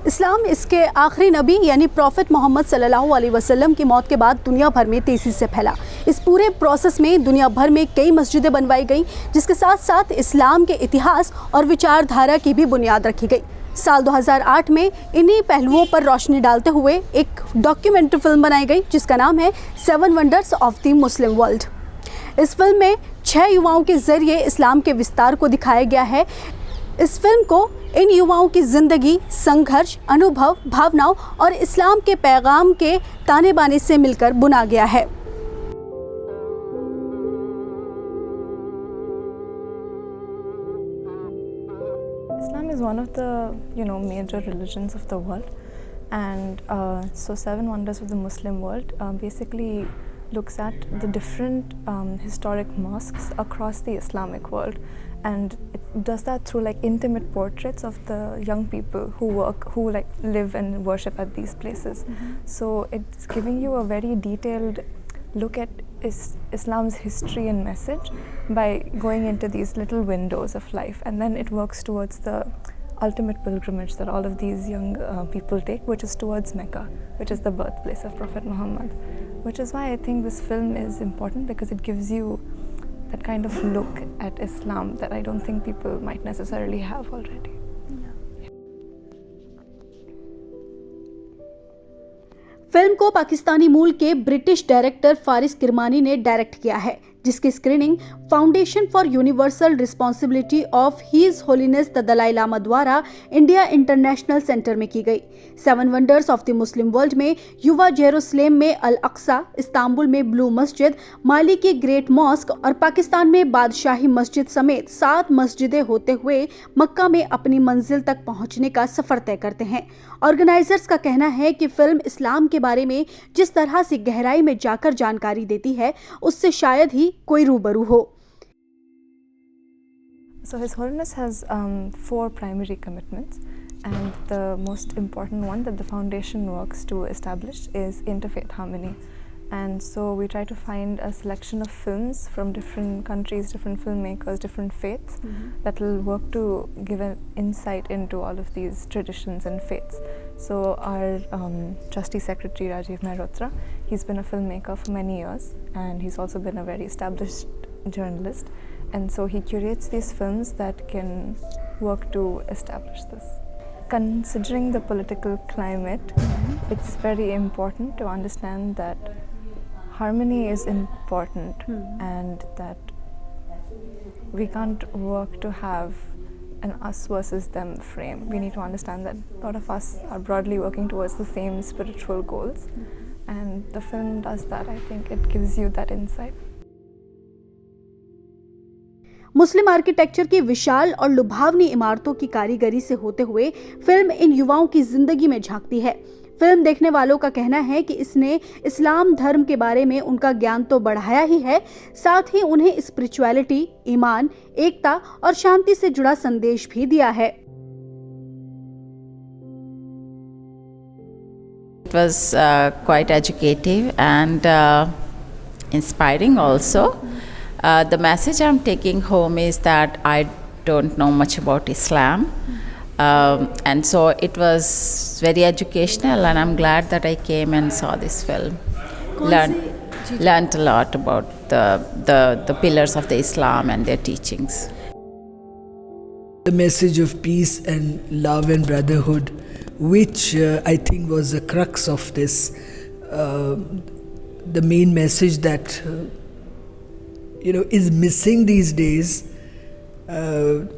इस्लाम इसके आखिरी नबी यानी प्रॉफिट मोहम्मद सल्लल्लाहु अलैहि वसल्लम की मौत के बाद दुनिया भर में तेज़ी से फैला। इस पूरे प्रोसेस में दुनिया भर में कई मस्जिदें बनवाई गईं, जिसके साथ साथ इस्लाम के इतिहास और विचारधारा की भी बुनियाद रखी गई। साल 2008 में इन्हीं पहलुओं पर रोशनी डालते हुए एक डॉक्यूमेंट्री फिल्म बनाई गई, जिसका नाम है 7 wonders of the Muslim world. इस फिल्म में 6 युवाओं के ज़रिए इस्लाम के विस्तार को दिखाया गया है। इस फिल्म को इन युवाओं की ज़िंदगी, संघर्ष, अनुभव, भावनाओं और इस्लाम के पैगाम के ताने बाने से मिलकर बुना गया है। Islam is one of the major religions of the world, and so 7 Wonders of the Muslim World basically looks at the different historic mosques across the Islamic world, and it does that through like intimate portraits of the young people who live and worship at these places. So it's giving you a very detailed look at Islam's history and message by going into these little windows of life, and then it works towards the ultimate pilgrimage that all of these young people take, which is towards Mecca, which is the birthplace of Prophet Muhammad. Which is why I think this film is important, because it gives you that kind of look at Islam that I don't think people might necessarily have already. Film को पाकिस्तानी मूल के British director Faris Kirmani ने direct किया है, जिसकी screening foundation for universal responsibility of His Holiness the Dalai Lama द्वारा India International Centre में की गई। 7 wonders of the Muslim world में युवा जेरूसलेम में अल अक्सा, इस्तांबुल में ब्लू मस्जिद, माली की ग्रेट मॉस्क और पाकिस्तान में बादशाही मस्जिद समेत 7 मस्जिदें होते हुए मक्का में अपनी मंजिल तक पहुंचने का सफर तय करते हैं। ऑर्गेनाइजर्स का कहना है कि फिल्म इस्लाम के बारे में जिस तरह से गहराई में जाकर जानकारी देती है, उससे शायद ही कोई रूबरू हो। So His Holiness has 4 primary commitments, and the most important one that the foundation works to establish is interfaith harmony. And so we try to find a selection of films from different countries, different filmmakers, different faiths that will work to give an insight into all of these traditions and faiths. So our trustee secretary Rajiv Mehrotra, he's been a filmmaker for many years, and he's also been a very established journalist, and so he curates these films that can work to establish this. Considering the political climate, it's very important to understand that harmony is important, and that we can't work to have an us versus them frame. We need to understand that a lot of us are broadly working towards the same spiritual goals, and the film does that. I think it gives you that insight. Muslim architecture की विशाल और लुभावनी इमारतों की कारीगरी से होते हुए film in युवाओं की जिंदगी में झांकती है। फिल्म देखने वालों का कहना है कि इसने इस्लाम धर्म के बारे में उनका ज्ञान तो बढ़ाया ही है, साथ ही उन्हें स्पिरिचुअलिटी, ईमान, एकता और शांति से जुड़ा संदेश भी दिया है। It was quite educative and inspiring also. The message I'm taking home is that I don't know much about Islam, and so it was very educational, and I'm glad that I came and saw this film. Learned a lot about the pillars of the Islam and their teachings. The message of peace and love and brotherhood, which I think was the crux of this, the main message that is missing these days.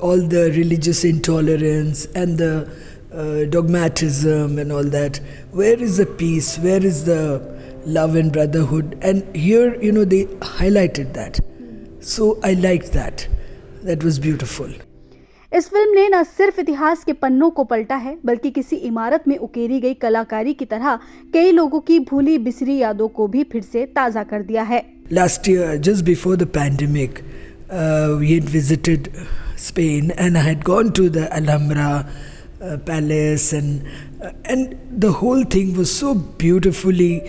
All the religious intolerance and the dogmatism and all that. Where is the peace? Where is the love and brotherhood? And here, they highlighted that. So I liked that. That was beautiful. इस film ने न सिर्फ इतिहास के पन्नों को पलटा है, बल्कि किसी इमारत में उकेरी गई कलाकारी की तरह कई लोगों की भूली बिसरी यादों को भी फिर से ताज़ा कर दिया है। Last year, just before the pandemic, we had visited Spain, and I had gone to the Alhambra palace, and the whole thing was so beautifully,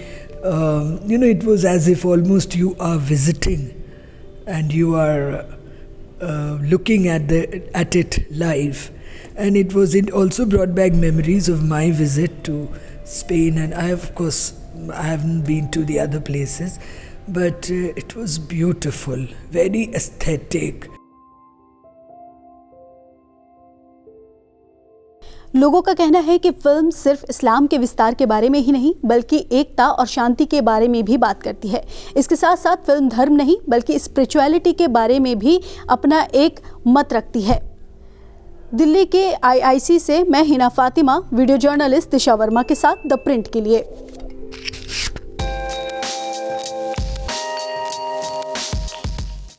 it was as if almost you are visiting and you are looking at it live. and it also brought back memories of my visit to Spain. And I haven't been to the other places, but it was beautiful, very aesthetic. लोगों का कहना है कि film सिर्फ इस्लाम के विस्तार के बारे में ही नहीं बल्कि एकता और शांति के बारे में भी बात करती है। इसके साथ साथ फिल्म धर्म नहीं बल्कि स्पिरिचुअलिटी के बारे में भी अपना एक मत रखती है। दिल्ली के IIC से मैं हिना फातिमा, वीडियो जर्नलिस्ट दिशा वर्मा के साथ द प्रिंट के लिए।